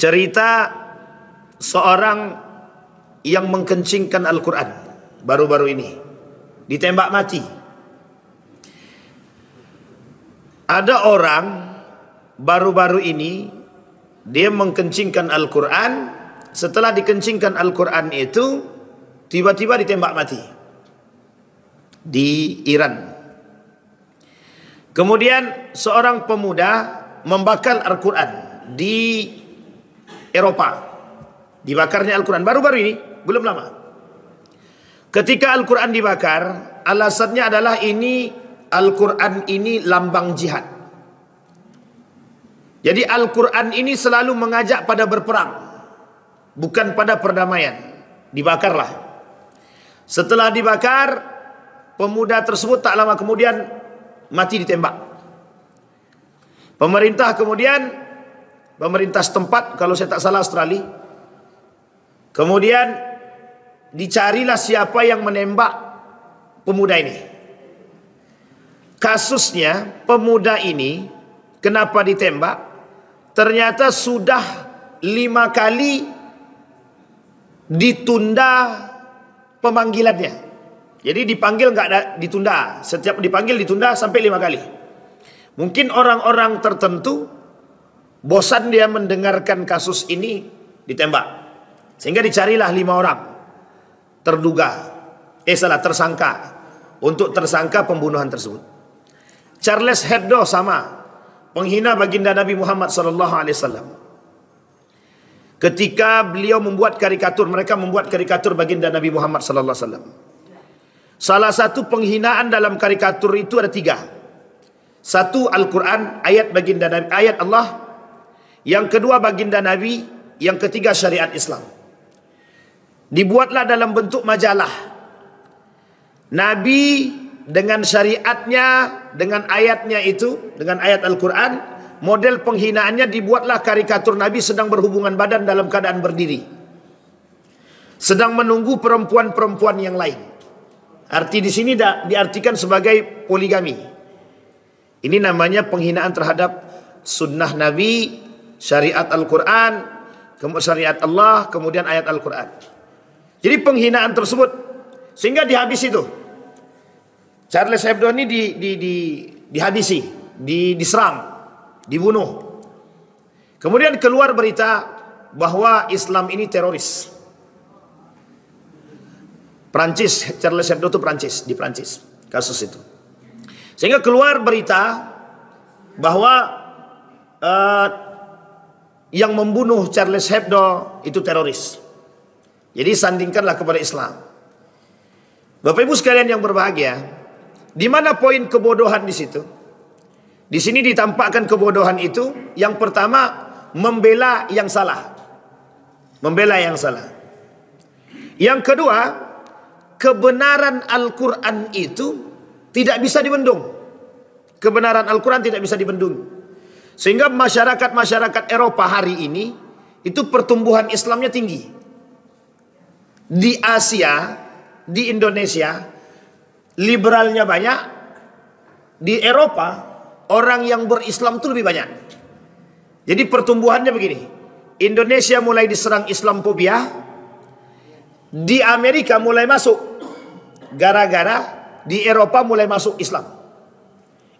cerita seorang yang mengkencingkan Al-Quran baru-baru ini, ditembak mati. Ada orang baru-baru ini dia mengkencingkan Al-Quran. Setelah dikencingkan Al-Quran itu tiba-tiba ditembak mati di Iran. Kemudian seorang pemuda membakar Al-Quran di Eropa. Dibakarnya Al-Quran baru-baru ini, belum lama. Ketika Al-Quran dibakar, alasannya adalah ini Al-Quran ini lambang jihad. Jadi Al-Quran ini selalu mengajak pada berperang, bukan pada perdamaian. Dibakarlah. Setelah dibakar, pemuda tersebut tak lama kemudian mati ditembak. Pemerintah setempat, kalau saya tak salah Australia, kemudian dicarilah siapa yang menembak pemuda ini. Kasusnya pemuda ini kenapa ditembak? Ternyata sudah 5 kali ditunda pemanggilannya. Jadi dipanggil nggak ada, ditunda. Setiap dipanggil ditunda sampai 5 kali. Mungkin orang-orang tertentu bosan dia mendengarkan kasus ini, ditembak. Sehingga dicarilah 5 orang tersangka untuk tersangka pembunuhan tersebut. Charles Hebdo sama, penghina baginda Nabi Muhammad SAW. Ketika beliau membuat karikatur, mereka membuat karikatur baginda Nabi Muhammad SAW. Salah satu penghinaan dalam karikatur itu ada 3. Satu, Al-Quran, ayat baginda Nabi, ayat Allah. Yang kedua, baginda Nabi. Yang ketiga, syariat Islam. Dibuatlah dalam bentuk majalah. Nabi dengan syariatnya, dengan ayatnya itu, dengan ayat Al-Quran, model penghinaannya dibuatlah karikatur Nabi sedang berhubungan badan dalam keadaan berdiri, sedang menunggu perempuan-perempuan yang lain. Arti di sini diartikan sebagai poligami. Ini namanya penghinaan terhadap sunnah Nabi, syariat Al-Quran, syariat Allah, kemudian ayat Al-Quran. Jadi penghinaan tersebut sehingga dihabisi itu. Charles Hebdo ini dihabisi, diserang, dibunuh. Kemudian keluar berita bahwa Islam ini teroris. Prancis, Charles Hebdo itu Prancis, di Prancis kasus itu. Sehingga keluar berita bahwa yang membunuh Charles Hebdo itu teroris. Jadi sandingkanlah kepada Islam. Bapak Ibu sekalian yang berbahagia, di mana poin kebodohan di situ? Di sini ditampakkan kebodohan itu. Yang pertama, membela yang salah. Membela yang salah. Yang kedua, kebenaran Al-Quran itu tidak bisa dibendung. Kebenaran Al-Quran tidak bisa dibendung. Sehingga masyarakat-masyarakat Eropa hari ini itu pertumbuhan Islamnya tinggi. Di Asia, di Indonesia, liberalnya banyak. Di Eropa, orang yang berislam itu lebih banyak. Jadi pertumbuhannya begini. Indonesia mulai diserang Islamophobia. Di Amerika mulai masuk. Gara-gara di Eropa mulai masuk Islam.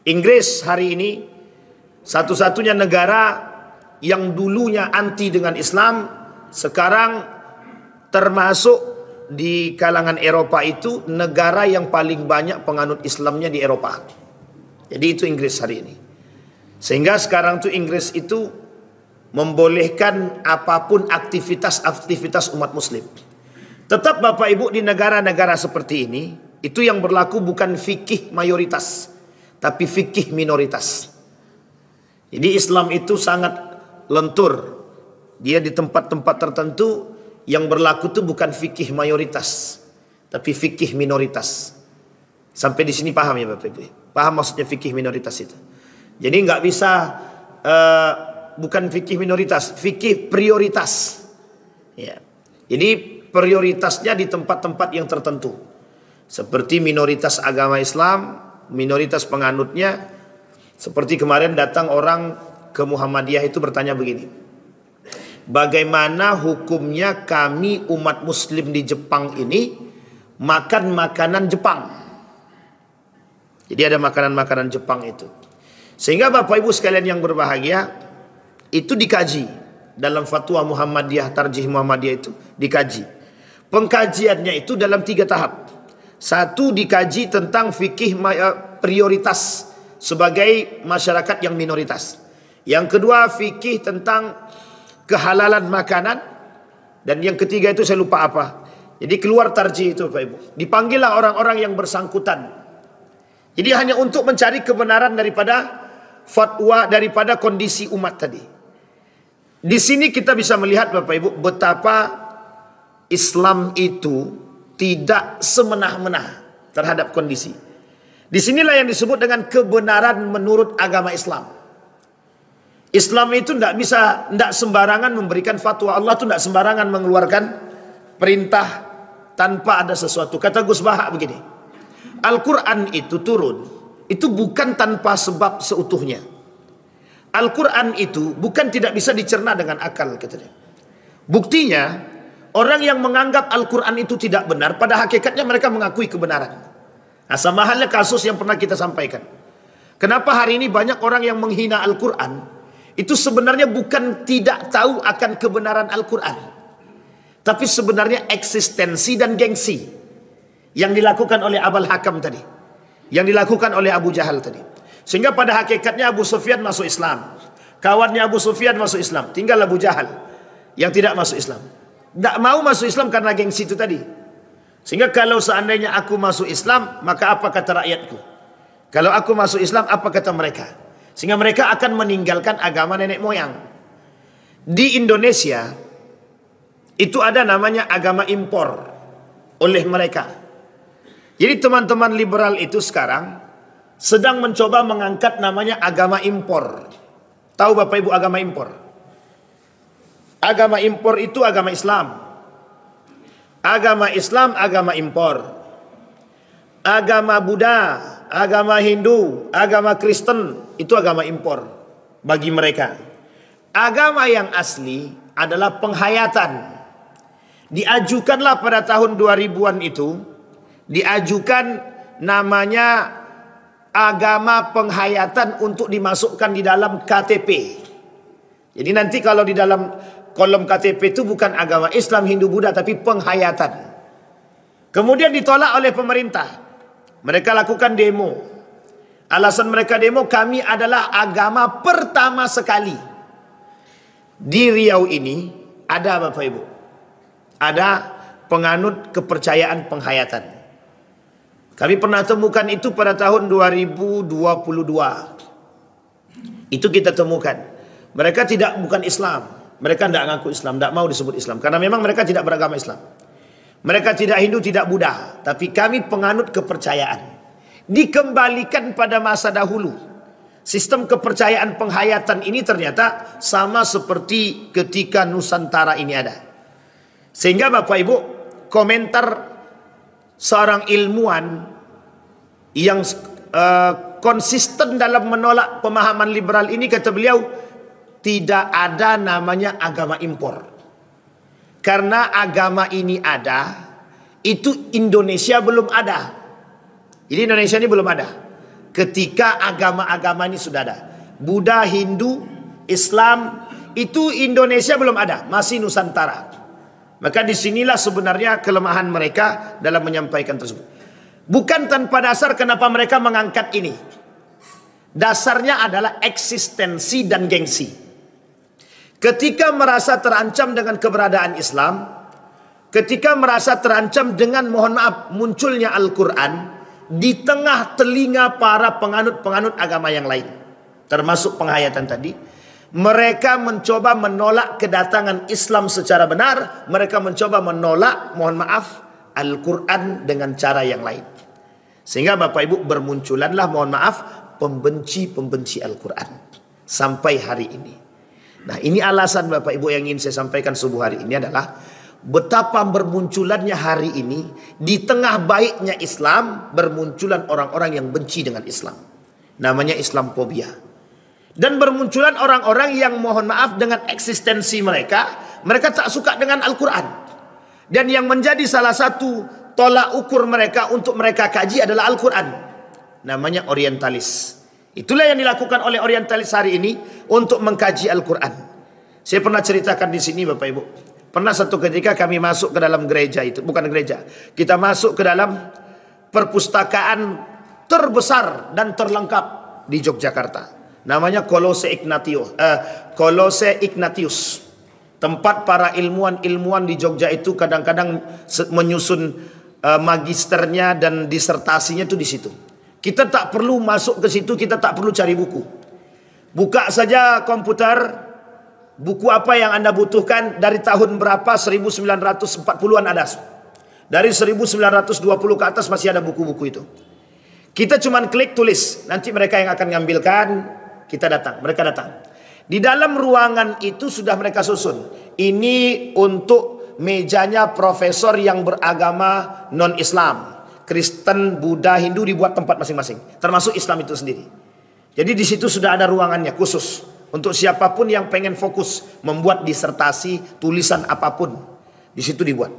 Inggris hari ini satu-satunya negara yang dulunya anti dengan Islam, sekarang termasuk di kalangan Eropa itu negara yang paling banyak penganut Islamnya di Eropa. Jadi itu Inggris hari ini. Sehingga sekarang tuh Inggris itu membolehkan apapun aktivitas umat muslim. Tetap Bapak Ibu, di negara-negara seperti ini, itu yang berlaku bukan fikih mayoritas, tapi fikih minoritas. Jadi Islam itu sangat lentur. Dia di tempat-tempat tertentu yang berlaku itu bukan fikih mayoritas, tapi fikih minoritas. Sampai di sini paham ya Bapak Ibu? Paham maksudnya fikih minoritas itu? Jadi nggak bisa bukan fikih minoritas, fikih prioritas. Ya. Jadi prioritasnya di tempat-tempat yang tertentu. Seperti minoritas agama Islam, minoritas penganutnya. Seperti kemarin datang orang ke Muhammadiyah itu bertanya begini. bagaimana hukumnya kami umat muslim di Jepang ini makan makanan Jepang. Jadi ada makanan-makanan Jepang itu. Sehingga Bapak Ibu sekalian yang berbahagia, itu dikaji dalam fatwa Muhammadiyah, Tarjih Muhammadiyah itu dikaji. Pengkajiannya itu dalam 3 tahap. Satu, dikaji tentang fikih prioritas sebagai masyarakat yang minoritas. Yang kedua, fikih tentang kehalalan makanan. Dan yang ketiga itu saya lupa apa. Jadi keluar tarjih itu Pak Ibu. Dipanggillah orang-orang yang bersangkutan. Jadi hanya untuk mencari kebenaran daripada fatwa, daripada kondisi umat tadi. Di sini kita bisa melihat Bapak Ibu betapa Islam itu tidak semena-mena terhadap kondisi. Disinilah yang disebut dengan kebenaran menurut agama Islam. Islam itu tidak sembarangan memberikan fatwa. Allah itu tidak sembarangan mengeluarkan perintah tanpa ada sesuatu. Kata Gus Bahak begini, Al-Quran itu turun, itu bukan tanpa sebab seutuhnya. Al-Quran itu bukan tidak bisa dicerna dengan akal, katanya. Buktinya, orang yang menganggap Al-Quran itu tidak benar, pada hakikatnya mereka mengakui kebenaran. Nah, sama halnya kasus yang pernah kita sampaikan. Kenapa hari ini banyak orang yang menghina Al-Quran? Itu sebenarnya bukan tidak tahu akan kebenaran Al-Quran, tapi sebenarnya eksistensi dan gengsi yang dilakukan oleh Abul Hakam tadi, yang dilakukan oleh Abu Jahal tadi. Sehingga pada hakikatnya Abu Sufyan masuk Islam, kawannya Abu Sufyan masuk Islam, tinggal Abu Jahal yang tidak masuk Islam. Tidak mau masuk Islam karena gengsi itu tadi. Sehingga kalau seandainya aku masuk Islam, maka apa kata rakyatku? Kalau aku masuk Islam, apa kata mereka? Sehingga mereka akan meninggalkan agama nenek moyang. Di Indonesia itu ada namanya agama impor oleh mereka. Jadi teman-teman liberal itu sekarang sedang mencoba mengangkat namanya agama impor. Tahu Bapak Ibu agama impor? Agama impor itu agama Islam. Agama Islam agama impor. Agama Buddha, agama Hindu, agama Kristen itu agama impor bagi mereka. Agama yang asli adalah penghayatan. Diajukanlah pada tahun 2000-an itu, diajukan namanya agama penghayatan untuk dimasukkan di dalam KTP. Jadi nanti kalau di dalam kolom KTP itu bukan agama Islam, Hindu, Buddha, tapi penghayatan. Kemudian ditolak oleh pemerintah. Mereka lakukan demo. Alasan mereka demo, kami adalah agama pertama sekali. Di Riau ini ada Bapak Ibu, ada penganut kepercayaan penghayatan. Kami pernah temukan itu pada tahun 2022. Itu kita temukan. Mereka bukan Islam. Mereka tidak ngaku Islam, tidak mau disebut Islam. Karena memang mereka tidak beragama Islam. Mereka tidak Hindu, tidak Buddha. Tapi kami penganut kepercayaan. Dikembalikan pada masa dahulu. Sistem kepercayaan penghayatan ini ternyata sama seperti ketika Nusantara ini ada. Sehingga Bapak Ibu, komentar seorang ilmuwan yang konsisten dalam menolak pemahaman liberal ini, kata beliau, tidak ada namanya agama impor. Karena agama ini ada, itu Indonesia belum ada. Jadi Indonesia ini belum ada ketika agama-agama ini sudah ada. Buddha, Hindu, Islam, itu Indonesia belum ada, masih Nusantara. Maka disinilah sebenarnya kelemahan mereka dalam menyampaikan tersebut. Bukan tanpa dasar kenapa mereka mengangkat ini. Dasarnya adalah eksistensi dan gengsi. Ketika merasa terancam dengan keberadaan Islam, ketika merasa terancam dengan, mohon maaf, munculnya Al-Quran di tengah telinga para penganut-penganut agama yang lain, termasuk penghayatan tadi, mereka mencoba menolak kedatangan Islam secara benar. Mereka mencoba menolak, mohon maaf, Al-Quran dengan cara yang lain. Sehingga Bapak Ibu bermunculanlah, mohon maaf, pembenci-pembenci Al-Quran sampai hari ini. Nah, ini alasan Bapak Ibu yang ingin saya sampaikan subuh hari ini adalah betapa bermunculannya hari ini di tengah baiknya Islam, bermunculan orang-orang yang benci dengan Islam. Namanya Islamfobia. Dan bermunculan orang-orang yang mohon maaf dengan eksistensi mereka tak suka dengan Al-Quran. Dan yang menjadi salah satu tolak ukur mereka untuk mereka kaji adalah Al-Quran. Namanya orientalis. Itulah yang dilakukan oleh orientalis hari ini untuk mengkaji Al-Quran. Saya pernah ceritakan di sini Bapak Ibu. Pernah satu ketika kami masuk ke dalam gereja itu, bukan gereja. Kita masuk ke dalam perpustakaan terbesar dan terlengkap di Yogyakarta. Namanya Kolose Ignatius. Tempat para ilmuwan di Jogja itu kadang-kadang menyusun magisternya dan disertasinya itu di situ. Kita tak perlu masuk ke situ, kita tak perlu cari buku. Buka saja komputer, buku apa yang Anda butuhkan dari tahun berapa, 1940-an ada. Dari 1920 ke atas masih ada buku-buku itu. Kita cuman klik tulis, nanti mereka yang akan ngambilkan, kita datang, mereka datang. Di dalam ruangan itu sudah mereka susun. Ini untuk mejanya profesor yang beragama non-Islam. Kristen, Buddha, Hindu dibuat tempat masing-masing. Termasuk Islam itu sendiri. Jadi di situ sudah ada ruangannya khusus. Untuk siapapun yang pengen fokus membuat disertasi, tulisan apapun. Di situ dibuat.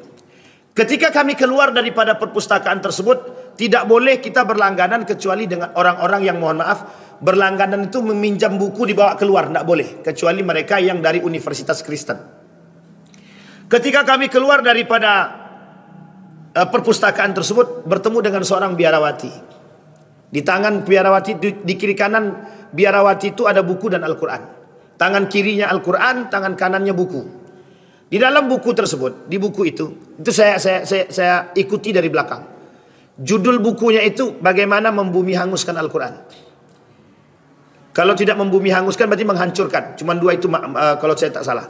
Ketika kami keluar daripada perpustakaan tersebut, tidak boleh kita berlangganan kecuali dengan orang-orang yang mohon maaf, berlangganan itu meminjam buku dibawa keluar, tidak boleh. Kecuali mereka yang dari Universitas Kristen. Ketika kami keluar daripada perpustakaan tersebut, bertemu dengan seorang biarawati. Di tangan biarawati, di kiri kanan biarawati itu ada buku dan Al-Quran. Tangan kirinya Al-Quran, tangan kanannya buku. Di dalam buku tersebut, di buku itu saya ikuti dari belakang. Judul bukunya itu bagaimana membumi hanguskan Al-Quran. Kalau tidak membumi hanguskan berarti menghancurkan. Cuman dua itu kalau saya tak salah.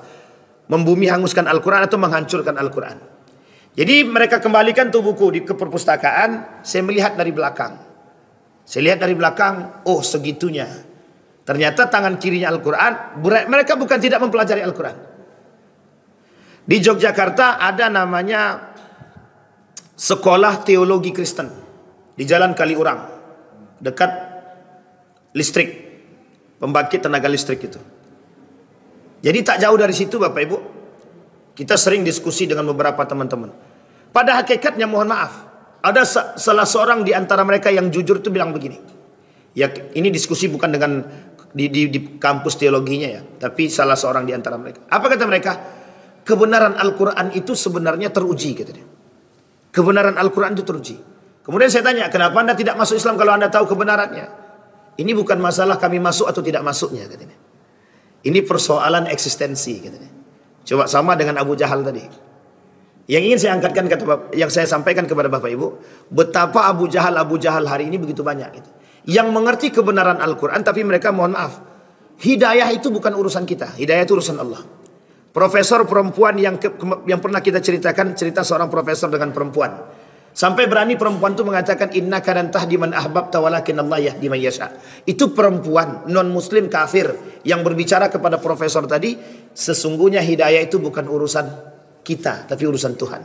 Membumi hanguskan Al-Quran atau menghancurkan Al-Quran. Jadi mereka kembalikan tuh buku ke perpustakaan. Saya melihat dari belakang. Saya lihat dari belakang, oh segitunya. Ternyata tangan kirinya Al-Quran. Mereka bukan tidak mempelajari Al-Quran. Di Yogyakarta ada namanya Sekolah Teologi Kristen di Jalan Kaliurang, dekat listrik, pembangkit tenaga listrik itu. Jadi tak jauh dari situ Bapak Ibu, kita sering diskusi dengan beberapa teman-teman. Pada hakikatnya mohon maaf, ada salah seorang di antara mereka yang jujur itu bilang begini. Ya ini diskusi bukan dengan di kampus teologinya ya, tapi salah seorang di antara mereka. Apa kata mereka? Kebenaran Al-Quran itu sebenarnya teruji katanya. Kebenaran Al-Quran itu teruji. Kemudian saya tanya, kenapa Anda tidak masuk Islam kalau Anda tahu kebenarannya? Ini bukan masalah kami masuk atau tidak masuknya katanya. Ini persoalan eksistensi katanya. Coba sama dengan Abu Jahal tadi. Yang ingin saya angkatkan yang saya sampaikan kepada Bapak Ibu, betapa Abu Jahal hari ini begitu banyak gitu. Yang mengerti kebenaran Al-Quran tapi mereka mohon maaf, hidayah itu bukan urusan kita, hidayah itu urusan Allah. Profesor perempuan yang pernah kita ceritakan, cerita seorang profesor dengan perempuan. Sampai berani perempuan itu mengatakan innaka lan tahdi man ahbabta walakin Allah yahdi man yasha. Itu perempuan non muslim kafir yang berbicara kepada profesor tadi, sesungguhnya hidayah itu bukan urusan kita tapi urusan Tuhan.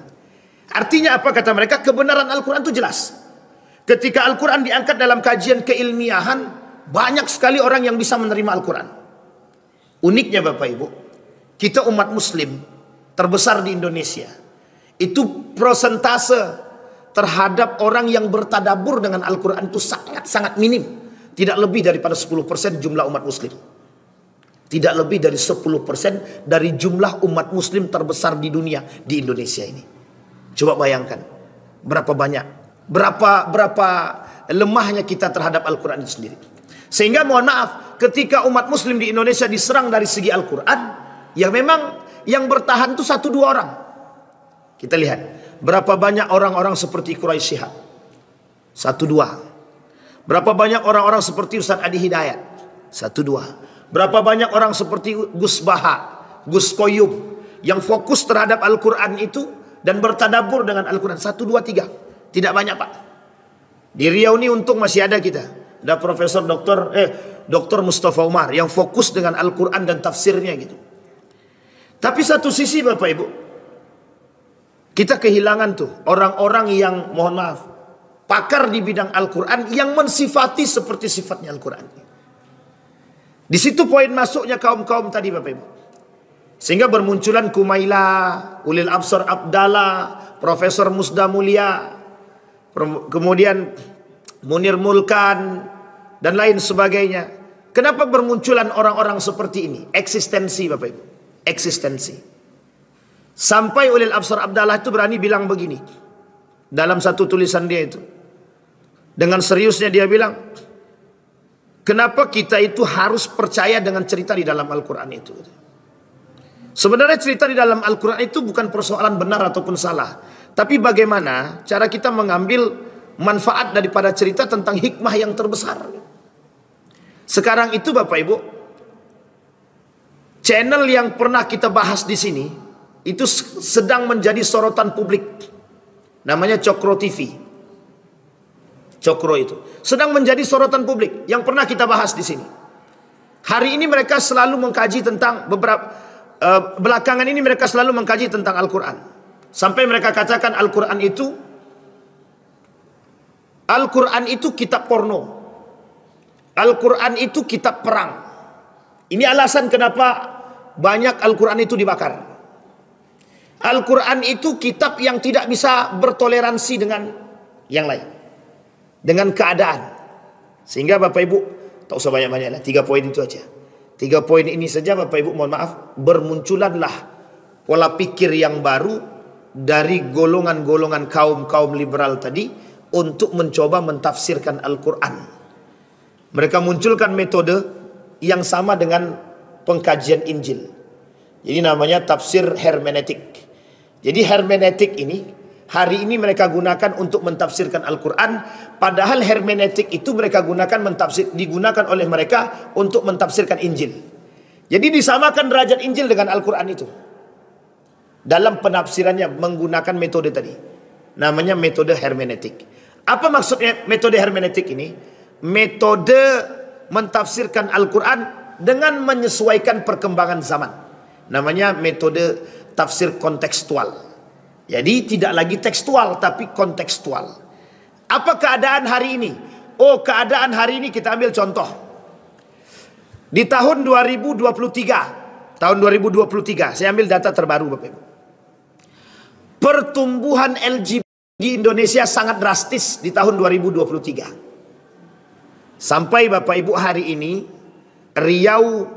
Artinya apa kata mereka? Kebenaran Al-Quran itu jelas. Ketika Al-Quran diangkat dalam kajian keilmiahan, banyak sekali orang yang bisa menerima Al-Quran. Uniknya Bapak Ibu, kita umat muslim terbesar di Indonesia. Itu prosentase terhadap orang yang bertadabur dengan Al-Quran itu sangat-sangat minim. Tidak lebih daripada 10% jumlah umat muslim. Tidak lebih dari 10% dari jumlah umat muslim terbesar di dunia di Indonesia ini. Coba bayangkan berapa banyak, berapa lemahnya kita terhadap Al-Quran itu sendiri. Sehingga mohon maaf, ketika umat muslim di Indonesia diserang dari segi Al-Quran, ya memang yang bertahan itu 1-2 orang. Kita lihat berapa banyak orang-orang seperti Quraisy Shihab, 1-2. Berapa banyak orang-orang seperti Ustaz Adi Hidayat, 1-2. Berapa banyak orang seperti Gus Baha, Gus Koyum, yang fokus terhadap Al-Quran itu dan bertadabur dengan Al-Quran, 1, 2, 3. Tidak banyak Pak. Di Riau ini untung masih ada kita. Ada Profesor Dr. Mustafa Umar yang fokus dengan Al-Quran dan tafsirnya gitu. Tapi satu sisi Bapak Ibu, kita kehilangan tuh orang-orang yang mohon maaf, pakar di bidang Al-Quran yang mensifati seperti sifatnya Al-Quran. Di situ poin masuknya kaum-kaum tadi Bapak Ibu. Sehingga bermunculan Kumaila, Ulil Absar Abdallah, Profesor Musda Mulia, kemudian Munir Mulkan, dan lain sebagainya. Kenapa bermunculan orang-orang seperti ini? Eksistensi Bapak Ibu. Eksistensi. Sampai Ulil Absar Abdallah itu berani bilang begini. Dalam satu tulisan dia itu. Dengan seriusnya dia bilang, kenapa kita itu harus percaya dengan cerita di dalam Al-Quran itu? Sebenarnya cerita di dalam Al-Quran itu bukan persoalan benar ataupun salah. Tapi bagaimana cara kita mengambil manfaat daripada cerita tentang hikmah yang terbesar. Sekarang itu Bapak Ibu, channel yang pernah kita bahas di sini, itu sedang menjadi sorotan publik. Namanya Cokro TV. Cokro itu sedang menjadi sorotan publik yang pernah kita bahas di sini. Hari ini mereka selalu mengkaji tentang belakangan ini mereka selalu mengkaji tentang Al-Quran. Sampai mereka katakan Al-Quran itu kitab porno. Al-Quran itu kitab perang. Ini alasan kenapa banyak Al-Quran itu dibakar. Al-Quran itu kitab yang tidak bisa bertoleransi dengan yang lain, dengan keadaan. Sehingga Bapak Ibu, tak usah banyak-banyak lah, 3 poin itu aja. 3 poin ini saja Bapak Ibu, mohon maaf, bermunculanlah pola pikir yang baru dari golongan-golongan kaum-kaum liberal tadi untuk mencoba mentafsirkan Al-Quran. Mereka munculkan metode yang sama dengan pengkajian Injil. Jadi namanya tafsir hermeneutik. Jadi hermeneutik ini hari ini mereka gunakan untuk mentafsirkan Al-Quran, padahal hermeneutik itu mereka digunakan oleh mereka untuk mentafsirkan Injil. Jadi disamakan derajat Injil dengan Al-Quran itu. Dalam penafsirannya menggunakan metode tadi. Namanya metode hermeneutik. Apa maksudnya metode hermeneutik ini? Metode mentafsirkan Al-Quran dengan menyesuaikan perkembangan zaman. Namanya metode tafsir kontekstual. Jadi tidak lagi tekstual tapi kontekstual. Apa keadaan hari ini? Oh, keadaan hari ini kita ambil contoh. Di tahun 2023, saya ambil data terbaru Bapak Ibu. Pertumbuhan LGBT di Indonesia sangat drastis di tahun 2023. Sampai Bapak Ibu hari ini Riau,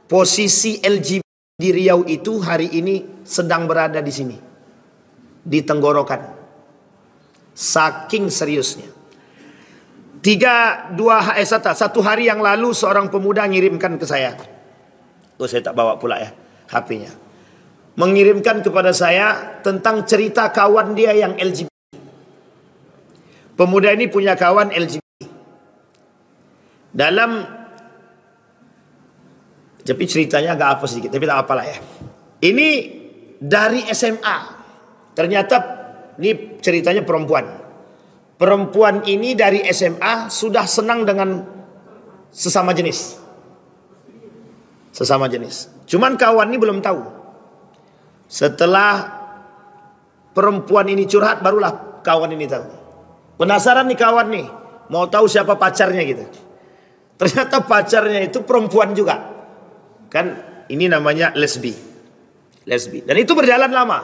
posisi LGBT di Riau itu hari ini sedang berada di sini, di tenggorokan. Saking seriusnya. Satu hari yang lalu seorang pemuda ngirimkan ke saya. Oh, saya tak bawa pula ya HP-nya. Mengirimkan kepada saya tentang cerita kawan dia yang LGBT. Pemuda ini punya kawan LGBT. Tapi ceritanya agak apa sedikit, tapi tak apalah ya. Ini dari SMA. Ternyata ini ceritanya perempuan. Perempuan ini dari SMA sudah senang dengan sesama jenis. Sesama jenis. Cuman kawan ini belum tahu. Setelah perempuan ini curhat, barulah kawan ini tahu. Penasaran nih kawan nih, mau tahu siapa pacarnya gitu. Ternyata pacarnya itu perempuan juga. Kan ini namanya lesbi. Dan itu berjalan lama.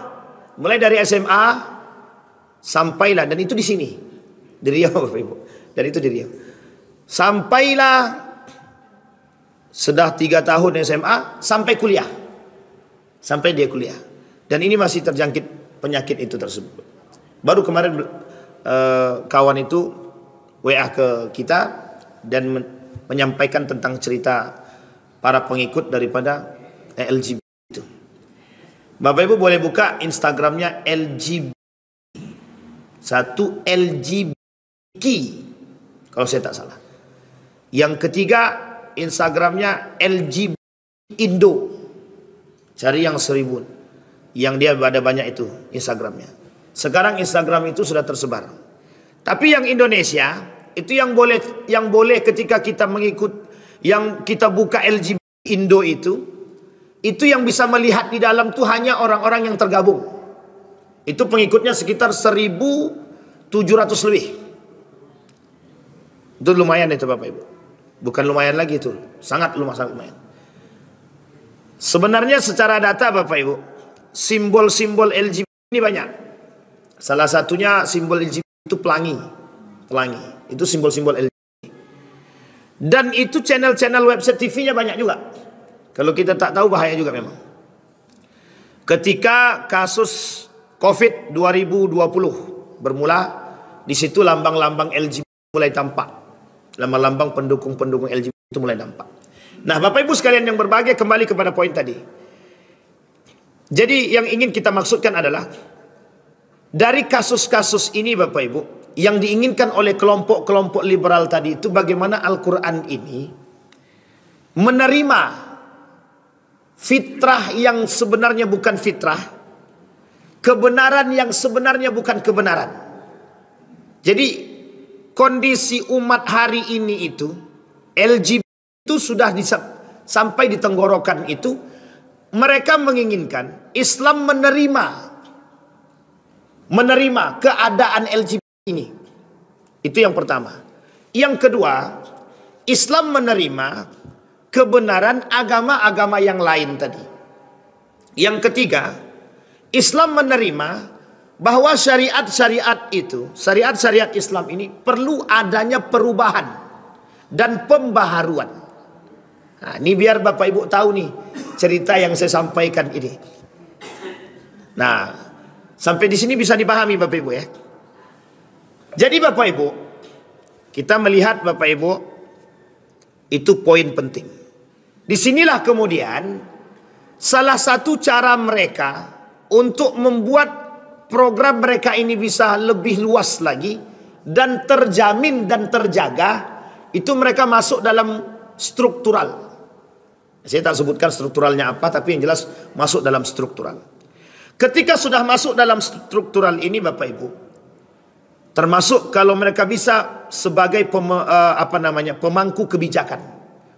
Mulai dari SMA sampailah, dan itu di sini. Di Riau Bapak Ibu. Dan itu di Riau. Sampailah sudah 3 tahun SMA sampai kuliah. Sampai dia kuliah. Dan ini masih terjangkit penyakit itu tersebut. Baru kemarin kawan itu WA ke kita dan menyampaikan tentang cerita para pengikut daripada LGBT itu. Bapak Ibu boleh buka Instagramnya LGBT. Satu LGBT, kalau saya tak salah. Yang ketiga Instagramnya LGBT Indo. Cari yang 1000. Yang dia ada banyak itu Instagramnya. Sekarang Instagram itu sudah tersebar. Tapi yang Indonesia itu yang boleh ketika kita mengikut, yang kita buka LGBT Indo itu yang bisa melihat di dalam tuh hanya orang-orang yang tergabung. Itu pengikutnya sekitar 1700 lebih. Itu lumayan itu Bapak Ibu. Bukan lumayan lagi itu, sangat lumayan. Sebenarnya secara data Bapak Ibu, simbol-simbol LGBT ini banyak. Salah satunya simbol LGBT itu pelangi. Pelangi, itu simbol-simbol LGBT. Dan itu channel-channel website TV-nya banyak juga. Kalau kita tak tahu bahaya juga memang. Ketika kasus COVID 2020 bermula, di situ lambang-lambang LGBT mulai tampak. Lambang-lambang pendukung-pendukung LGBT itu mulai nampak. Nah, Bapak Ibu sekalian yang berbahagia, kembali kepada poin tadi. Jadi yang ingin kita maksudkan adalah dari kasus-kasus ini Bapak Ibu, yang diinginkan oleh kelompok-kelompok liberal tadi itu bagaimana Al-Quran ini menerima fitrah yang sebenarnya bukan fitrah, kebenaran yang sebenarnya bukan kebenaran. Jadi kondisi umat hari ini itu LGBT itu sudah sampai di tenggorokan itu, mereka menginginkan Islam menerima keadaan LGBT ini. Itu yang pertama. Yang kedua, Islam menerima kebenaran agama-agama yang lain tadi. Yang ketiga, Islam menerima bahwa syariat-syariat itu, syariat-syariat Islam ini perlu adanya perubahan dan pembaharuan. Nah, ini biar Bapak Ibu tahu nih cerita yang saya sampaikan ini. Nah, sampai di sini bisa dipahami Bapak Ibu ya. Jadi Bapak Ibu, kita melihat Bapak Ibu, itu poin penting. Disinilah kemudian salah satu cara mereka untuk membuat program mereka ini bisa lebih luas lagi dan terjamin dan terjaga, itu mereka masuk dalam struktural. Saya tak sebutkan strukturalnya apa, tapi yang jelas masuk dalam struktural. Ketika sudah masuk dalam struktural ini Bapak Ibu, termasuk kalau mereka bisa sebagai pemangku kebijakan.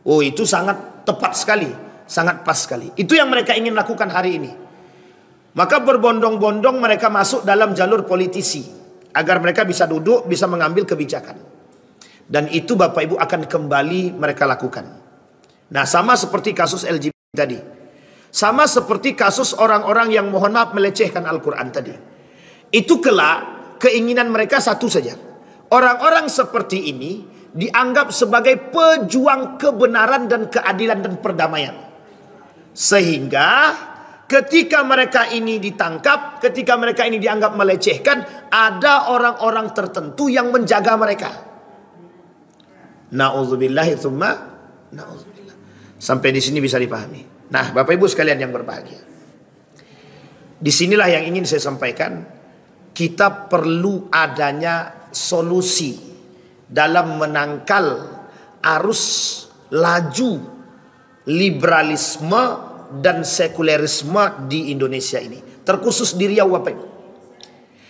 Oh, itu sangat tepat sekali, sangat pas sekali. Itu yang mereka ingin lakukan hari ini. Maka berbondong-bondong mereka masuk dalam jalur politisi agar mereka bisa duduk, bisa mengambil kebijakan. Dan itu Bapak Ibu akan kembali mereka lakukan. Nah, sama seperti kasus LGBT tadi. Sama seperti kasus orang-orang yang mohon maaf melecehkan Al-Quran tadi. Itu kelak keinginan mereka satu saja. Orang-orang seperti ini dianggap sebagai pejuang kebenaran dan keadilan dan perdamaian. Sehingga ketika mereka ini ditangkap, ketika mereka ini dianggap melecehkan, ada orang-orang tertentu yang menjaga mereka. Na'udzubillahi tsumma na'udzubillah. Sampai di sini bisa dipahami. Nah, Bapak Ibu sekalian yang berbahagia, disinilah yang ingin saya sampaikan. Kita perlu adanya solusi dalam menangkal arus laju liberalisme dan sekulerisme di Indonesia ini, terkhusus di Riau Bapak Ibu.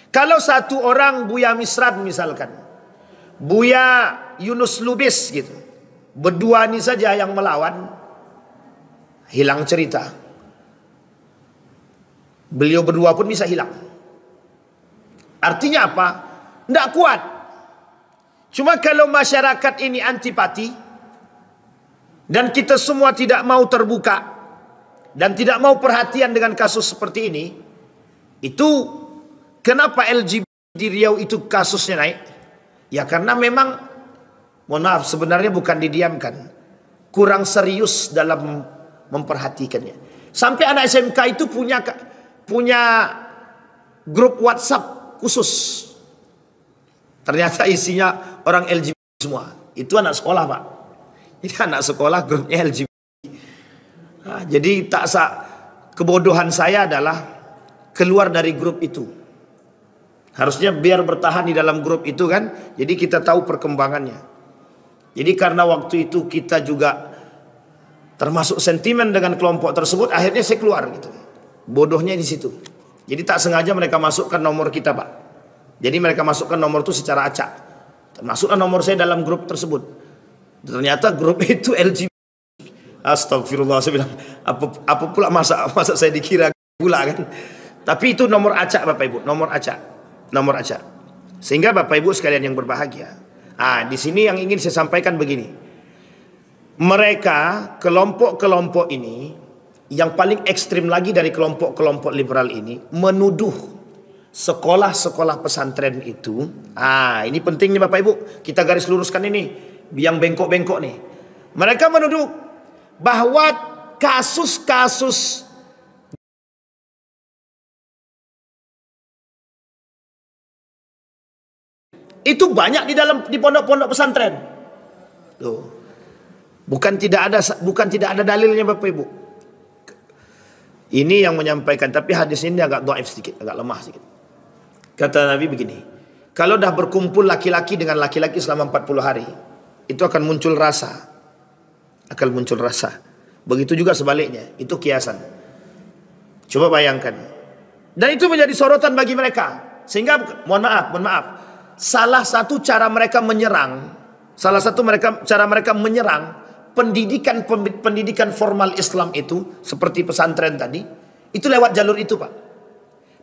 Kalau satu orang Buya Misran misalkan, Buya Yunus Lubis gitu, berdua ini saja yang melawan, hilang cerita. Beliau berdua pun bisa hilang. Artinya apa? Tidak kuat. Cuma kalau masyarakat ini antipati dan kita semua tidak mau terbuka dan tidak mau perhatian dengan kasus seperti ini, itu kenapa LGBT di Riau itu kasusnya naik? Ya karena memang, mohon maaf, sebenarnya bukan didiamkan, kurang serius dalam memperhatikannya. Sampai anak SMK itu punya grup WhatsApp khusus. Ternyata isinya orang LGBT semua. Itu anak sekolah Pak. Jadi anak sekolah grupnya LGBT. Nah, jadi kebodohan saya adalah keluar dari grup itu. Harusnya biar bertahan di dalam grup itu kan. Jadi kita tahu perkembangannya. Jadi karena waktu itu kita juga termasuk sentimen dengan kelompok tersebut, akhirnya saya keluar gitu. Bodohnya di situ. Jadi tak sengaja mereka masukkan nomor kita Pak. Jadi mereka masukkan nomor itu secara acak. Termasuklah nomor saya dalam grup tersebut. Ternyata grup itu LGBT. Astagfirullah, saya bilang apa pula masa saya dikira pula kan. Tapi itu nomor acak Bapak Ibu, nomor acak. Nomor acak. Sehingga Bapak Ibu sekalian yang berbahagia, di sini yang ingin saya sampaikan begini. Mereka, kelompok-kelompok ini, yang paling ekstrim lagi dari kelompok-kelompok liberal ini, menuduh sekolah-sekolah pesantren itu. Ini pentingnya Bapak Ibu, kita garis luruskan ini, yang bengkok-bengkok nih. Mereka menuduh bahwa kasus-kasus itu banyak di pondok-pondok pesantren. Tuh. Bukan tidak ada dalilnya Bapak Ibu. Ini yang menyampaikan, tapi hadis ini agak dhaif sedikit, agak lemah sedikit. Kata Nabi begini, kalau dah berkumpul laki-laki dengan laki-laki selama 40 hari, itu akan muncul rasa. Akan muncul rasa. Begitu juga sebaliknya, itu kiasan. Coba bayangkan. Dan itu menjadi sorotan bagi mereka. Sehingga, mohon maaf, salah satu cara mereka menyerang pendidikan formal Islam itu, seperti pesantren tadi, itu lewat jalur itu Pak.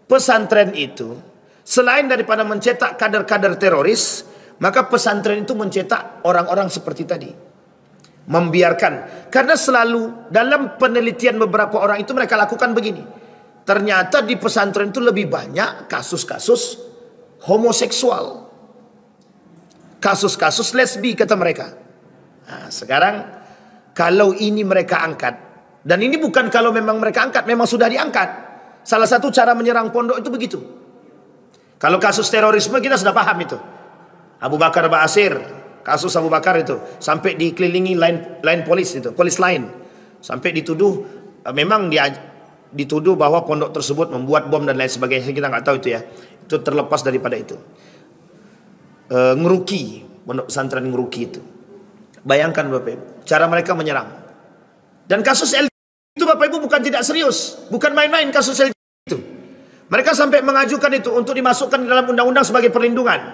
Pesantren itu, selain daripada mencetak kader-kader teroris, maka pesantren itu mencetak orang-orang seperti tadi. Membiarkan. Karena selalu dalam penelitian beberapa orang itu mereka lakukan begini. Ternyata di pesantren itu lebih banyak kasus-kasus homoseksual. Kasus-kasus lesbi kata mereka. Nah, sekarang kalau ini mereka angkat, dan ini bukan kalau memang mereka angkat, memang sudah diangkat. Salah satu cara menyerang pondok itu begitu. Kalau kasus terorisme kita sudah paham itu. Abu Bakar Ba'asir, kasus Abu Bakar itu sampai dikelilingi line polis itu, polis lain. Sampai dituduh, memang dia dituduh bahwa pondok tersebut membuat bom dan lain sebagainya. Kita nggak tahu itu ya. Itu terlepas daripada itu. Ngeruki, pondok pesantren Ngeruki itu. Bayangkan Bapak Ibu, cara mereka menyerang. Dan kasus LGBT itu Bapak Ibu bukan tidak serius, bukan main-main kasus LGBT itu. Mereka sampai mengajukan itu untuk dimasukkan dalam undang-undang sebagai perlindungan,